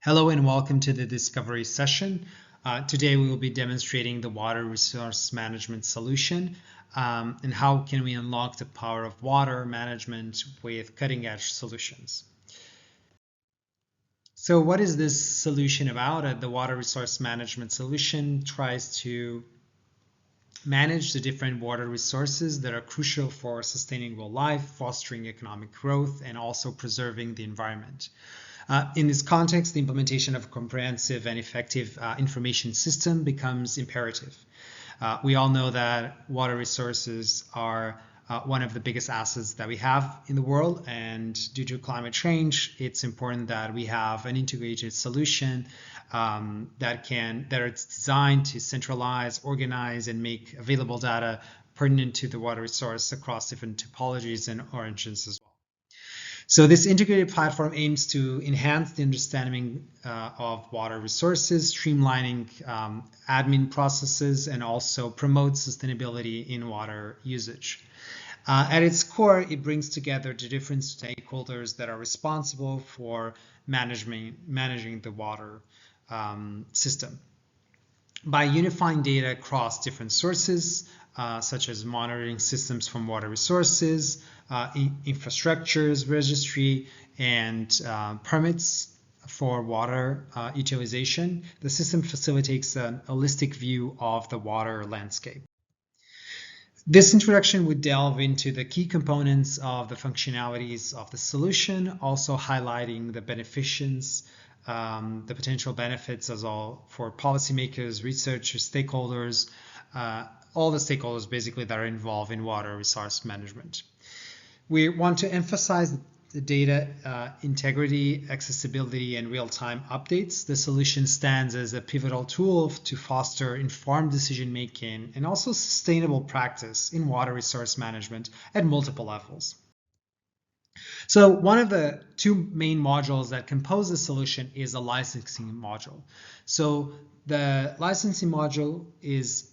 Hello and welcome to the Discovery session. Today we will be demonstrating the water resource management solution and how can we unlock the power of water management with cutting-edge solutions. So what is this solution about? The water resource management solution tries to manage the different water resources that are crucial for sustainable life, fostering economic growth, and also preserving the environment. In this context, the implementation of a comprehensive and effective information system becomes imperative. We all know that water resources are one of the biggest assets that we have in the world, and due to climate change, it's important that we have an integrated solution that is designed to centralize, organize, and make available data pertinent to the water resource across different topologies and origins as well. So this integrated platform aims to enhance the understanding of water resources, streamlining admin processes, and also promote sustainability in water usage. At its core, it brings together the different stakeholders that are responsible for managing the water system. By unifying data across different sources, such as monitoring systems from water resources, infrastructures, registry, and permits for water utilization, the system facilitates a holistic view of the water landscape. This introduction would delve into the key components of the functionalities of the solution, also highlighting the beneficence, the potential benefits as all for policymakers, researchers, stakeholders, all the stakeholders basically that are involved in water resource management. We want to emphasize the data integrity, accessibility, and real-time updates. The solution stands as a pivotal tool to foster informed decision-making and also sustainable practice in water resource management at multiple levels. So one of the two main modules that compose the solution is a licensing module. So the licensing module is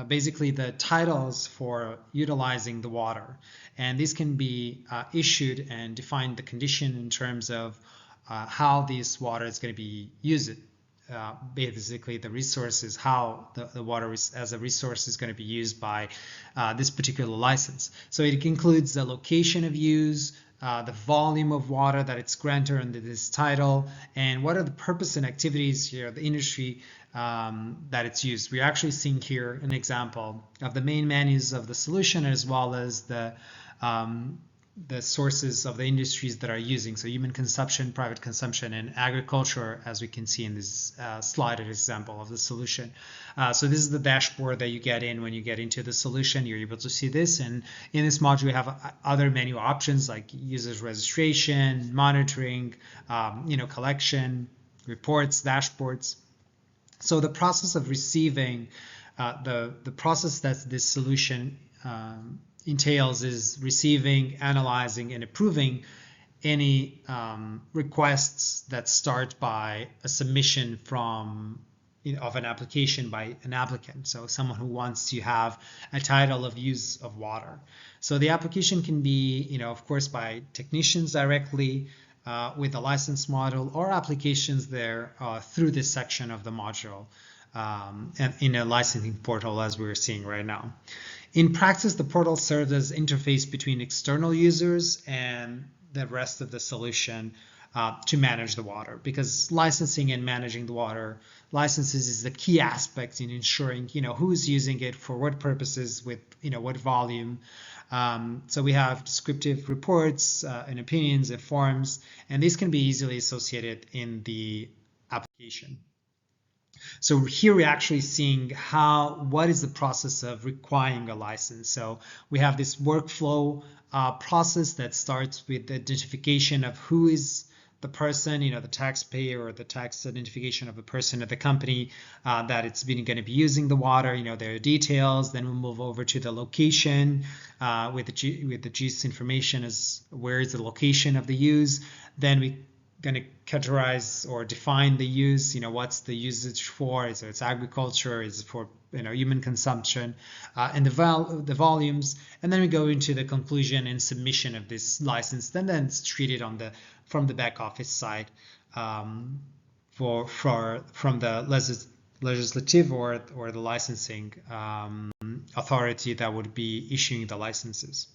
basically the titles for utilizing the water. And these can be issued and define the condition in terms of how this water is going to be used. Basically, the resources, how the water as a resource is going to be used by this particular license. So it includes the location of use, the volume of water that it's granted under this title, and what are the purpose and activities here of the industry that it's used. We're actually seeing here an example of the main menus of the solution, as well as the sources of the industries that are using. So human consumption, private consumption, and agriculture, as we can see in this slide example of the solution. So this is the dashboard that you get in when you get into the solution. You're able to see this. And in this module, we have other menu options like users registration, monitoring, collection, reports, dashboards. So the process of receiving, the process that this solution entails is receiving, analyzing, and approving any requests that start by a submission of an application by an applicant. So someone who wants to have a title of use of water. So the application can be, of course, by technicians directly with a license model, or applications there through this section of the module and in a licensing portal, as we're seeing right now. In practice, the portal serves as interface between external users and the rest of the solution to manage the water, because licensing and managing the water licenses is the key aspect in ensuring who's using it for what purposes with what volume. So we have descriptive reports and opinions and forms, and these can be easily associated in the application. So here we're actually seeing what is the process of requiring a license. So we have this workflow process that starts with the identification of who is the person, the taxpayer, or the tax identification of a person at the company that it's going to be using the water, their details. Then we'll move over to the location with the GIS information as where is the location of the use. Then we going to categorize or define the use, what's the usage for, is it's agriculture, is it for human consumption, and the volumes, and then we go into the conclusion and submission of this license. Then it's treated from the back office side from the legislative or the licensing authority that would be issuing the licenses.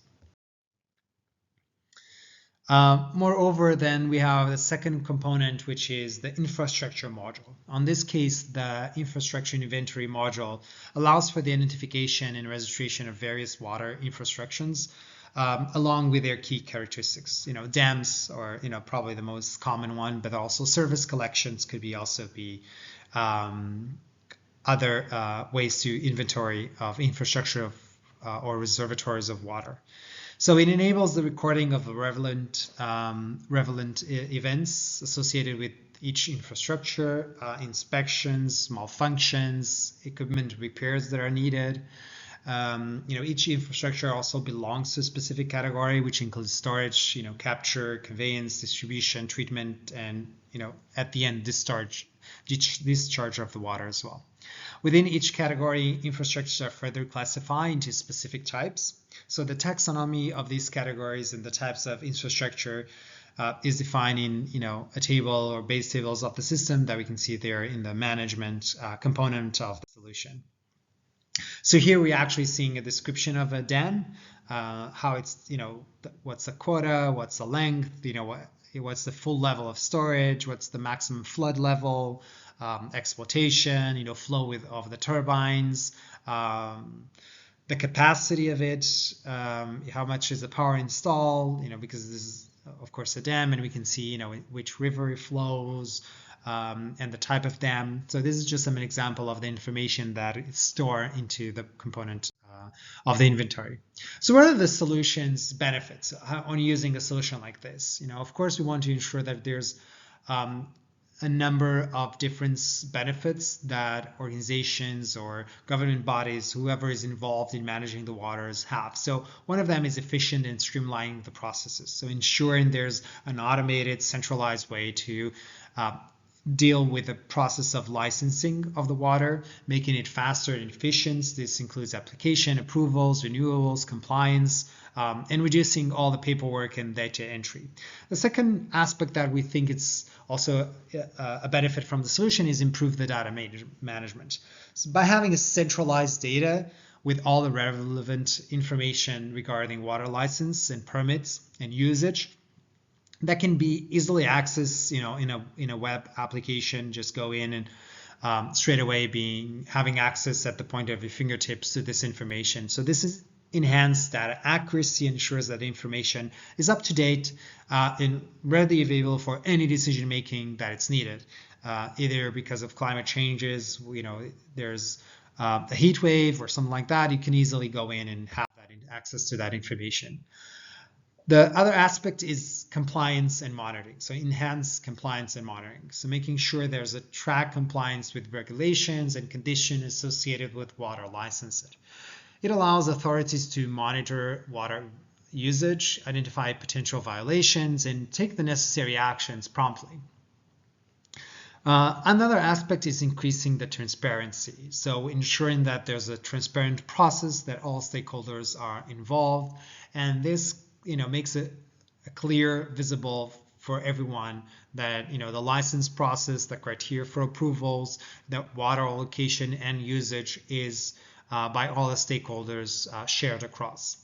Moreover, then we have the second component, which is the infrastructure module. On this case, the infrastructure inventory module allows for the identification and registration of various water infrastructures along with their key characteristics. Dams are probably the most common one, but also service collections could also be other ways to inventory of infrastructure or reservoirs of water. So it enables the recording of relevant events associated with each infrastructure, inspections, malfunctions, equipment repairs that are needed. Each infrastructure also belongs to a specific category, which includes storage, capture, conveyance, distribution, treatment, and at the end, discharge of the water as well. Within each category, infrastructures are further classified into specific types. So the taxonomy of these categories and the types of infrastructure is defined in a table or base tables of the system that we can see there in the management component of the solution. So here we're actually seeing a description of a dam, how it's, what's the quota, what's the length, what's the full level of storage, what's the maximum flood level, exploitation, flow of the turbines, the capacity of it, how much is the power installed, because this is, of course, a dam, and we can see, which river it flows, and the type of dam. So this is just an example of the information that is stored into the component of the inventory. So what are the solutions benefits on using a solution like this? Of course, we want to ensure that there's a number of different benefits that organizations or government bodies, whoever is involved in managing the waters, have. So one of them is efficient in streamlining the processes. So ensuring there's an automated, centralized way to deal with the process of licensing of the water, making it faster and efficient. This includes application, approvals, renewals, compliance, and reducing all the paperwork and data entry. The second aspect that we think it's also a benefit from the solution is improve the data management. So by having a centralized data with all the relevant information regarding water license and permits and usage, that can be easily accessed, in a web application. Just go in and straight away having access at the point of your fingertips to this information. So this is enhanced data accuracy, ensures that the information is up to date and readily available for any decision making that it's needed. Either because of climate changes, there's a heat wave or something like that, you can easily go in and have that access to that information. The other aspect is compliance and monitoring. So enhanced compliance and monitoring. So making sure there's a track compliance with regulations and conditions associated with water licensing. It allows authorities to monitor water usage, identify potential violations, and take the necessary actions promptly. Another aspect is increasing the transparency. So ensuring that there's a transparent process, that all stakeholders are involved, and this makes it clear, visible for everyone that the license process, the criteria for approvals, the water allocation and usage is by all the stakeholders shared across.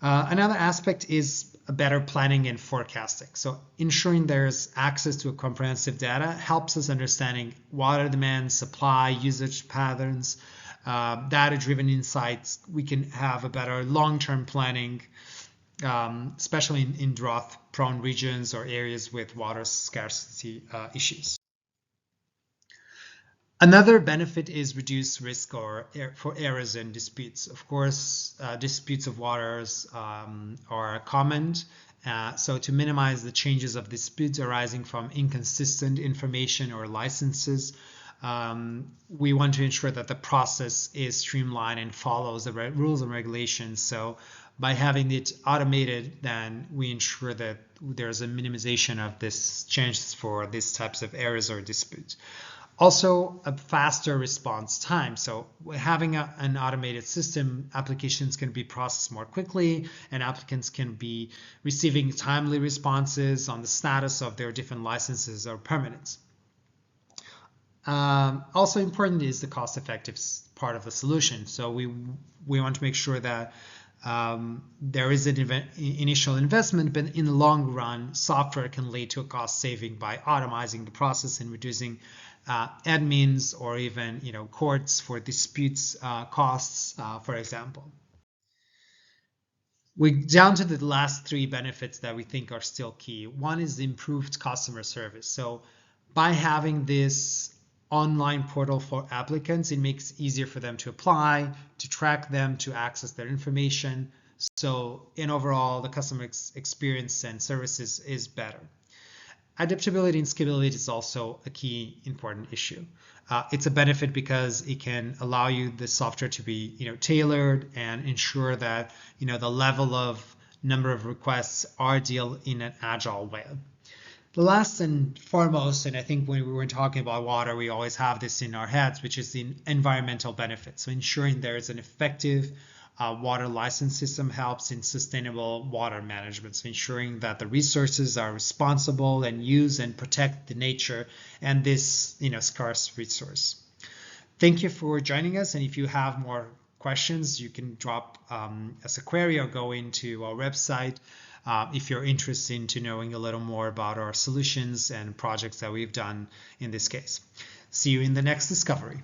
Another aspect is better planning and forecasting. So ensuring there's access to a comprehensive data helps us understanding water demand, supply, usage patterns, data-driven insights. We can have a better long-term planning, especially in drought-prone regions or areas with water scarcity issues. Another benefit is reduced risk for errors and disputes. Of course, disputes of waters are common. So to minimize the changes of disputes arising from inconsistent information or licenses, we want to ensure that the process is streamlined and follows the rules and regulations. So by having it automated, then we ensure that there's a minimization of this chances for these types of errors or disputes. Also, a faster response time. So having an automated system, applications can be processed more quickly, and applicants can be receiving timely responses on the status of their different licenses or permits. Also important is the cost-effective part of the solution. So we want to make sure that there is an initial investment, but in the long run, software can lead to a cost saving by automizing the process and reducing admins or even courts for disputes costs, for example. We're down to the last three benefits that we think are still key. One is the improved customer service. So by having this online portal for applicants, it makes it easier for them to apply, to track them, to access their information. So in overall, the customer experience and services is better. Adaptability and scalability is also a key important issue. It's a benefit because it can allow you the software to be tailored and ensure that the level of number of requests are dealt in an agile way. The last and foremost, and I think when we were talking about water, we always have this in our heads, which is the environmental benefit. So ensuring there is an effective water license system helps in sustainable water management. So ensuring that the resources are responsible and use and protect the nature and this scarce resource. Thank you for joining us. And if you have more questions, you can drop us a query or go into our website if you're interested in knowing a little more about our solutions and projects that we've done in this case. See you in the next discovery.